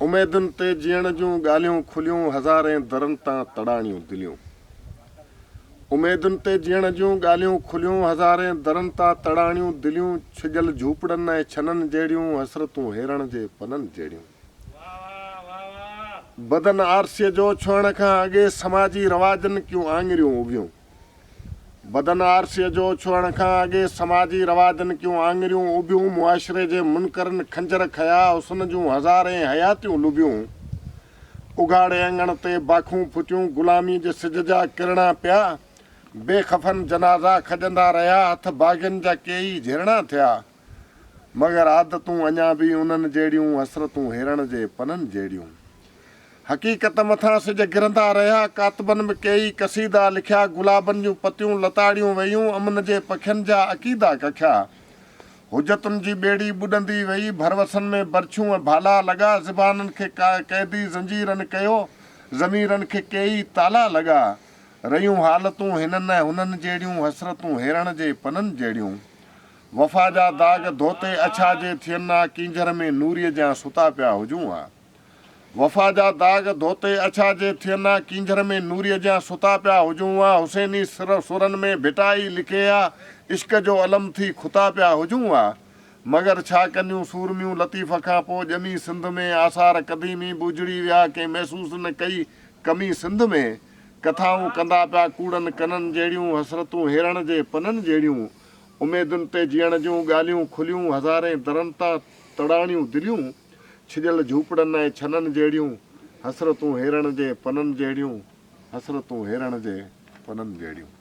उमेदुनि ते जीअण जूं ॻाल्हियूं खुलियूं हज़ारे दरनि तां तड़ाणियूं दिलियूं। उमेदुनि ते जीअण जूं ॻाल्हियूं खुलियूं हज़ारे दरनि तां तड़ाणियूं दिलियूं। छिजल झूपड़नि ऐं छननि जहिड़ियूं हसरतूं हेरण जे पननि जहिड़ियूं। बदन आरसीअ जो छुअण खां अॻे समाजी रवाजनि क्यूं आङिरियूं उभियूं। बदन आरसीअ जो छुअण खां अॻे समाजी रवाजनि क्यूं आङिरियूं उभियूं। मुआशिरे जे मुनकरनि खंजर खया हुस्न जूं हज़ारे हयातियूं लुभियूं। उघाड़े अंगण ते बाखूं फुटियूं ग़ुलामी जे सिज जा किरणा पिया। बेखफ़न जनाज़ा खजंदा रहिया हथ बाग़ियुनि जा केई झिरणा थिया। मगर आदतूं अञा बि उन्हनि जहिड़ियूं हसरतूं हेरण जे पननि जहिड़ियूं। हक़ीक़त मथां सिज गिरंदा रहिया कातबनि बि कई कसीदा लिखिया। गुलाबनि जूं पतियूं लताड़ियूं वयूं अमन जे पखियुनि जा अक़ीदा कखिया। हुजतुनि जी ॿेड़ी ॿुॾंदी वई भरवसनि में बरछियूं ऐं भाला लॻा। ज़बाननि खे क़ैदी ज़ंजीरनि कयो ज़मीरनि खे कई ताला लॻा। रहियूं हालतूं हिननि ऐं हुननि जहिड़ियूं हसरतूं हेरण जे पननि जहिड़ियूं। वफ़ा जा दाग़ धोते अछा जे थियनि हा कींझर में नूरीअ जा सुता पिया हुजूं हा। वफ़ा जा दाग़ धोते अछा जे थियनि हा कींझर में नूरीअ जा सुता पिया हुजूं हा। हुसैनी सुरनि में भिटाई लिखे हा इश्क जो अलम थी खुता पिया हुजूं हा। मगर छा कंदियूं सूरमियूं लतीफ़ खां पोइ ॼमी सिंध में आसार क़दीमी बुजड़ी विया कंहिं महसूस न कई कमी सिंध में। कथाऊं कंदा पिया कूड़नि कननि जहिड़ियूं हसरतूं हेरण जे पननि जहिड़ियूं। उमेदुनि ते जीअण जूं ॻाल्हियूं खुलियूं हज़ारे दरनि तां तड़ाणियूं दिलियूं। छिजल झूपड़नि ऐं छननि जहिड़ियूं हसरतूं हेरण जे पननि जहिड़ियूं। हसरतूं हेरण जे पननि जहिड़ियूं।